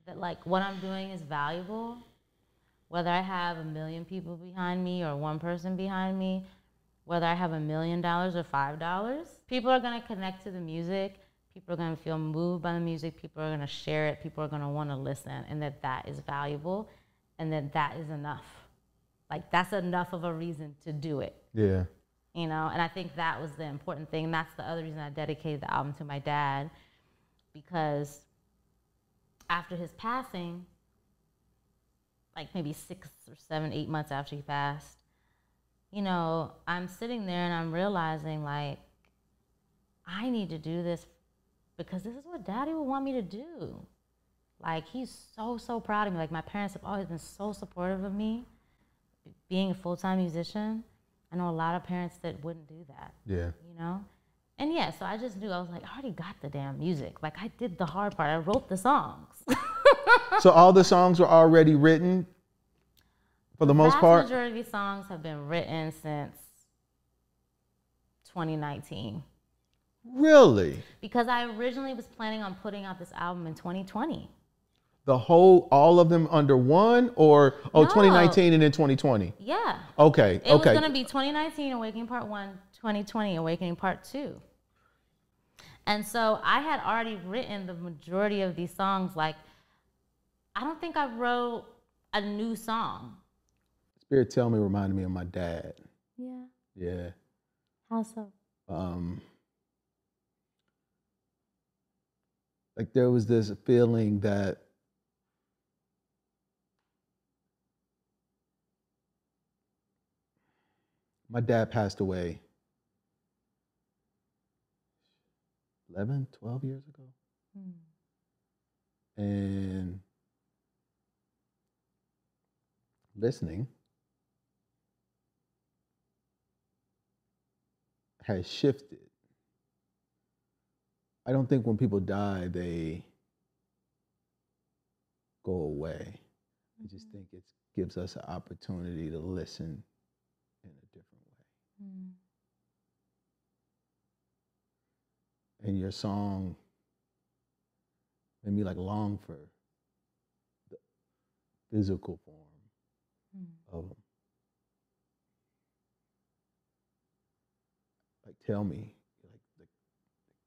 that like what I'm doing is valuable, whether I have 1,000,000 people behind me or one person behind me, whether I have $1,000,000 or $5, people are gonna connect to the music. People are gonna feel moved by the music. People are gonna share it. People are gonna want to listen, and that is valuable, and that is enough. Like that's enough of a reason to do it. Yeah. You know, and I think that was the important thing. And that's the other reason I dedicated the album to my dad, because after his passing, like maybe 6 or 7, 8 months after he passed, you know, I'm sitting there and I'm realizing like, I need to do this because this is what Daddy would want me to do. Like he's so proud of me. Like my parents have always been so supportive of me being a full-time musician. I know a lot of parents that wouldn't do that. Yeah. You know? And yeah, so I just knew, I was like, I already got the damn music. Like I did the hard part. I wrote the songs. So all the songs were already written for the most part? The majority of these songs have been written since 2019. Really? Because I originally was planning on putting out this album in 2020. All of them under one, or No. 2019 and then 2020? Yeah. Okay, It was going to be 2019 Awakening Part 1, 2020 Awakening Part 2. And so I had already written the majority of these songs. Like, I don't think I wrote a new song. Spirit Tell Me reminded me of my dad. Yeah. Yeah. How so? Like there was this feeling that my dad passed away 11, 12 years ago. And listening has shifted. I don't think when people die, they go away. I just think it gives us an opportunity to listen in a different way. And your song made me like long for the physical form of them. Like tell me, like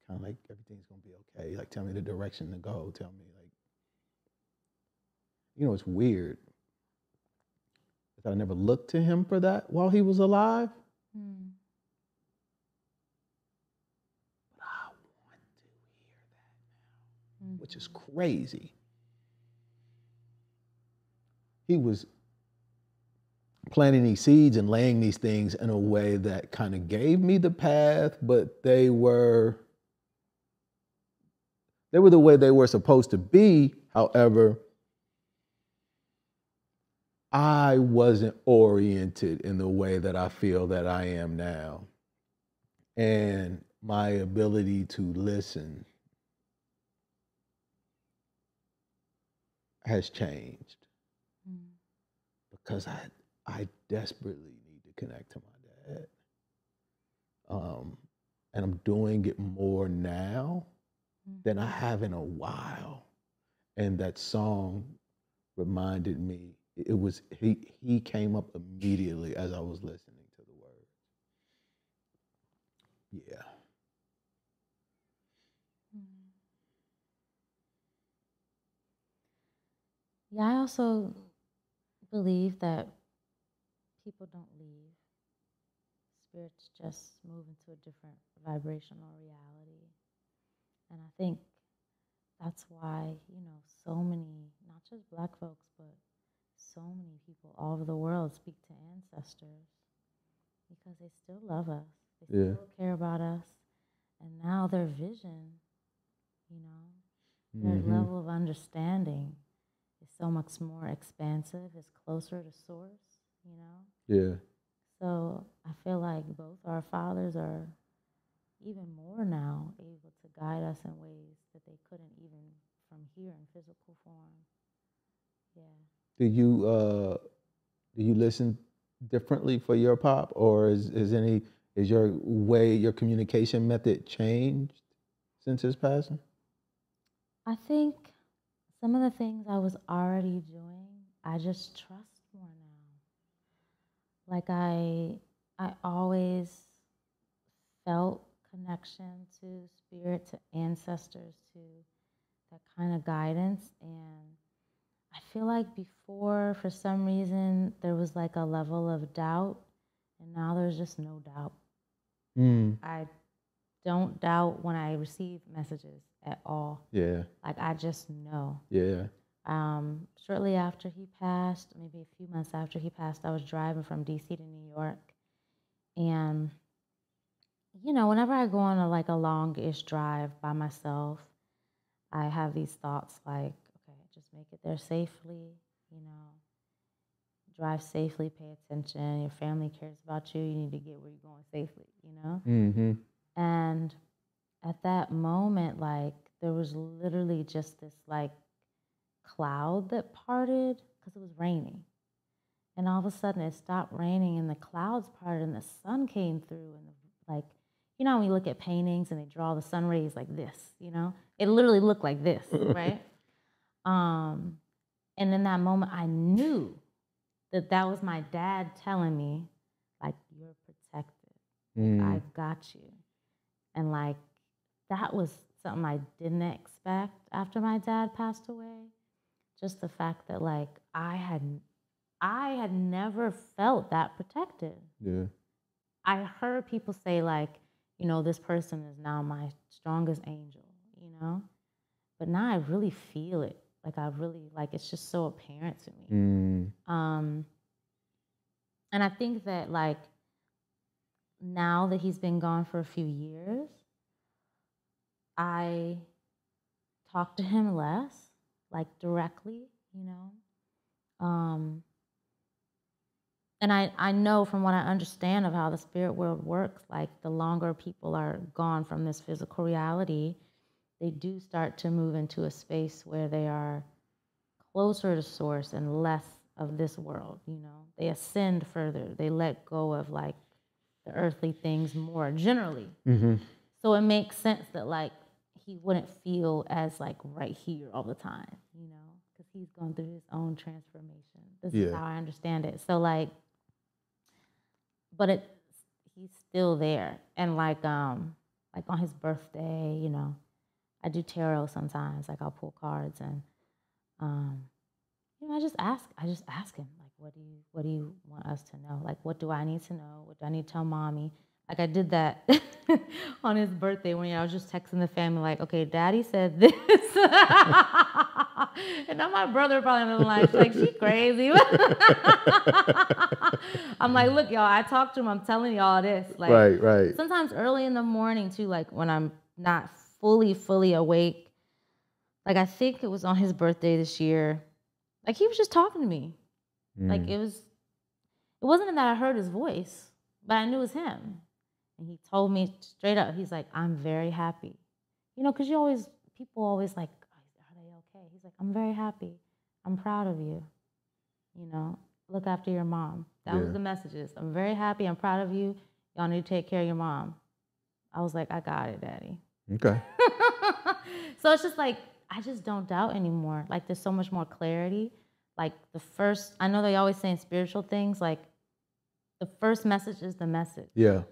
kind of like everything's gonna be okay. Like tell me the direction to go. Tell me like, you know, it's weird that I never looked to him for that while he was alive. But I want to hear that now, which is crazy. He was planting these seeds and laying these things in a way that kind of gave me the path, but they were the way they were supposed to be. However, I wasn't oriented in the way that I feel that I am now. And my ability to listen has changed because I desperately need to connect to my dad. And I'm doing it more now than I have in a while. And that song reminded me, it was, he came up immediately as I was listening to the words. Yeah. Yeah, I also believe that people don't leave. Spirits just move into a different vibrational reality. And I think that's why, you know, so many, not just Black folks, but so many people all over the world speak to ancestors because they still love us. They still care about us. And now their vision, you know, their level of understanding is so much more expansive, is closer to source, you know? Yeah. So I feel like both our fathers are even more now able to guide us in ways that they couldn't even from here in physical form. Yeah. Do you listen differently for your pop, or is your communication method changed since his passing? I think Some of the things I was already doing, I just trust more now. Like I always felt connection to spirit, to ancestors, to that kind of guidance. And I feel like before, for some reason, there was like a level of doubt, and now there's just no doubt. I don't doubt when I receive messages at all. Yeah. Like I just know. Yeah. Shortly after he passed, maybe a few months after he passed, I was driving from DC to New York. And, you know, whenever I go on a long-ish drive by myself, I have these thoughts like, okay, just make it there safely, you know, drive safely, pay attention. Your family cares about you. You need to get where you're going safely, you know? Mm-hmm. And at that moment, like, there was literally just this, like, cloud that parted because it was raining. And all of a sudden it stopped raining and the clouds parted and the sun came through and like, you know, when you look at paintings and they draw the sun rays like this, you know, it literally looked like this, right? And in that moment I knew that that was my dad telling me, like, you're protected. Like, I've got you. And like, that was something I didn't expect after my dad passed away. Just the fact that like I had never felt that protected. Yeah. I heard people say like, you know, this person is now my strongest angel, you know? But now I really feel it. Like I really, like it's just so apparent to me. And I think that like now that he's been gone for a few years, I talk to him less, like directly, you know? And I know from what I understand of how the spirit world works, like the longer people are gone from this physical reality, they do start to move into a space where they are closer to source and less of this world, you know? They ascend further. They let go of like the earthly things more generally. So it makes sense that like he wouldn't feel as like right here all the time, you know, because he's going through his own transformation. This is how I understand it. So like, but he's still there. And like on his birthday, you know, I do tarot sometimes. Like I'll pull cards and you know, I just ask him like, what do you want us to know? Like, what do I need to know? What do I need to tell mommy? Like I did that on his birthday when I was just texting the family like, okay, daddy said this. And now my brother probably doesn't like she crazy. I'm like, look, y'all, I talked to him. I'm telling y'all this. Like, right. Sometimes early in the morning too, like when I'm not fully awake. Like I think it was on his birthday this year. Like he was just talking to me. Like it wasn't that I heard his voice, but I knew it was him. And he told me straight up, he's like, I'm very happy. You know, because people always like, are they okay? He's like, I'm very happy. I'm proud of you. You know, look after your mom. That was the messages. I'm very happy. I'm proud of you. Y'all need to take care of your mom. I was like, I got it, daddy. Okay. So it's just like, I just don't doubt anymore. Like there's so much more clarity. Like I know they always saying spiritual things, like the first message is the message. Yeah.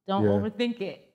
Don't overthink it.